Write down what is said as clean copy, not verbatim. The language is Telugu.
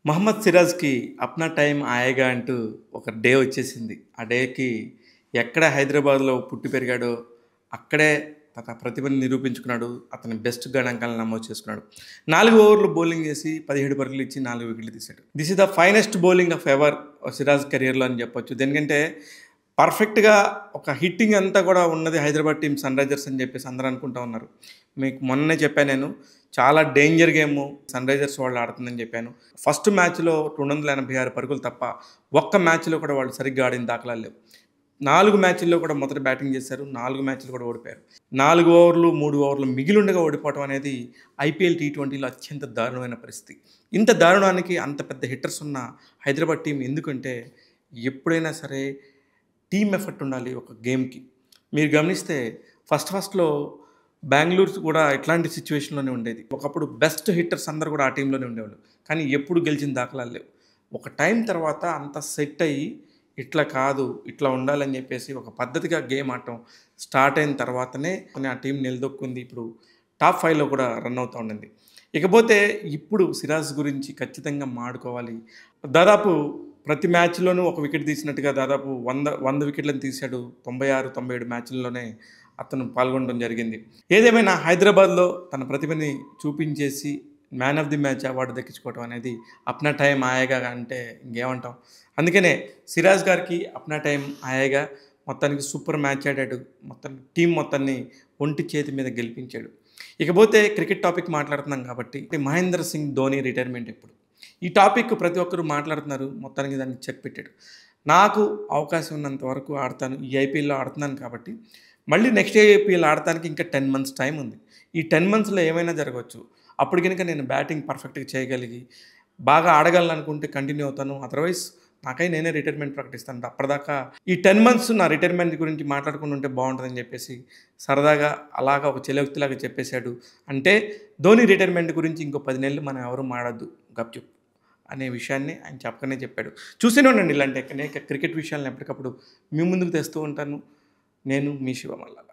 మహమ్మద్ సిరాజ్‌కి 'అప్నా టైమ్ ఆయేగా' అంటూ ఒక డే వచ్చేసింది. ఆ డేకి ఎక్కడ హైదరాబాద్‌లో పుట్టి పెరిగాడో అక్కడే తన ప్రతిభను నిరూపించుకున్నాడు. అతని బెస్ట్ గణాంకాలను నమోదు చేసుకున్నాడు. 4 ఓవర్లు బౌలింగ్ చేసి 17 పరుగులు ఇచ్చి 4 వికెట్లు తీశాడు. This is the finest bowling of ever Siraj కెరియర్‌లో అని చెప్పొచ్చు. దేనికంటే పర్ఫెక్ట్‌గా ఒక హిట్టింగ్ అంతా కూడా ఉన్నది హైదరాబాద్ టీమ్ సన్ రైజర్స్ అని చెప్పేసి అందరూ అనుకుంటా ఉన్నారు. మీకు మొన్నే చెప్పాను నేను. చాలా డేంజర్ గేము సన్ రైజర్స్ వాళ్ళు ఆడుతుందని చెప్పాను. ఫస్ట్ మ్యాచ్‌లో 286 పరుగులు తప్ప ఒక్క మ్యాచ్‌లో కూడా వాళ్ళు సరిగ్గా ఆడిన దాఖలాలు లేవు. 4 మ్యాచ్‌ల్లో కూడా మొదట బ్యాటింగ్ చేశారు. 4 మ్యాచ్‌లు కూడా ఓడిపోయారు. 4 ఓవర్లు, 3 ఓవర్లు మిగిలుండగా ఓడిపోవడం అనేది ఐపీఎల్ టీ20లో అత్యంత దారుణమైన పరిస్థితి. ఇంత దారుణానికి అంత పెద్ద హిట్టర్స్ ఉన్న హైదరాబాద్ టీం ఎందుకంటే ఎప్పుడైనా సరే టీమ్ ఎఫర్ట్ ఉండాలి ఒక గేమ్‌కి. మీరు గమనిస్తే ఫస్ట్‌లో బెంగుళూరు కూడా ఇట్లాంటి సిట్యుయేషన్‌లోనే ఉండేది. ఒకప్పుడు బెస్ట్ హిట్టర్స్ అందరూ కూడా ఆ టీమ్‌లోనే ఉండేవాళ్ళు. కానీ ఎప్పుడు గెలిచిన దాఖలాలు లేవు. ఒక టైం తర్వాత అంతా సెట్ అయ్యి ఇట్లా కాదు, ఇట్లా ఉండాలని చెప్పేసి ఒక పద్ధతిగా గేమ్ ఆడటం స్టార్ట్ అయిన తర్వాతనే ఆ టీం నిలదొక్కుంది. ఇప్పుడు టాప్ 5లో కూడా రన్ అవుతా ఉండింది. ఇకపోతే ఇప్పుడు సిరాజ్ గురించి ఖచ్చితంగా మాట్లాడుకోవాలి. దాదాపు ప్రతి మ్యాచ్‌లోనూ ఒక వికెట్ తీసినట్టుగా దాదాపు 100 వికెట్లను తీశాడు. 96, 97 మ్యాచ్‌ల్లోనే అతను పాల్గొనడం జరిగింది. ఏదేమైనా హైదరాబాద్‌లో తన ప్రతిభని చూపించేసి man of the match award దక్కించుకోవడం అనేది అప్నా టైమ్ ఆయేగా అంటే ఇంకేమంటాం. అందుకనే సిరాజ్ గారికి అప్నా టైమ్ ఆయేగా. మొత్తానికి సూపర్ మ్యాచ్ ఆడాడు. మొత్తం టీం మొత్తాన్ని ఒంటి చేతి మీద గెలిపించాడు. ఇకపోతే క్రికెట్ టాపిక్ మాట్లాడుతున్నాం కాబట్టి మహేంద్ర సింగ్ ధోని రిటైర్మెంట్ ఎప్పుడు? ఈ టాపిక్ ప్రతి ఒక్కరు మాట్లాడుతున్నారు. మొత్తానికి దాన్ని చెక్ పెట్టాడు. నాకు అవకాశం ఉన్నంత వరకు ఆడతాను. ఈ ఐపీఎల్‌లో ఆడుతున్నాను కాబట్టి మళ్ళీ నెక్స్ట్ ఐపీఎల్ ఆడటానికి ఇంకా 10 మంత్స్ టైం ఉంది. ఈ 10 మంత్స్‌లో ఏమైనా జరగవచ్చు. అప్పుడు గనుక నేను బ్యాటింగ్ పర్ఫెక్ట్‌గా చేయగలిగి బాగా ఆడగలననుకుంటే కంటిన్యూ అవుతాను. అదర్‌వైజ్ నాకై నేనే రిటైర్మెంట్ ప్రకటిస్తాను. అప్పటిదాకా ఈ 10 మంత్స్ నా రిటైర్మెంట్ గురించి మాట్లాడుకుంటూ ఉంటే బాగుంటుందని చెప్పేసి సరదాగా అలాగా ఒక చెలోక్తిలాగా చెప్పేశాడు. అంటే ధోని రిటైర్మెంట్ గురించి ఇంకో 10 నెలలు మనం ఎవరు మాట్లాడొద్దు గప్‌చుప్ అనే విషయాన్ని ఆయన చెప్పకనే చెప్పాడు. చూస్తూనే ఉండండి ఇలాంటి అనేక క్రికెట్ విషయాలను ఎప్పటికప్పుడు మీ ముందుకు తెస్తూ ఉంటాను. నేను మీ శివ మల్లాల.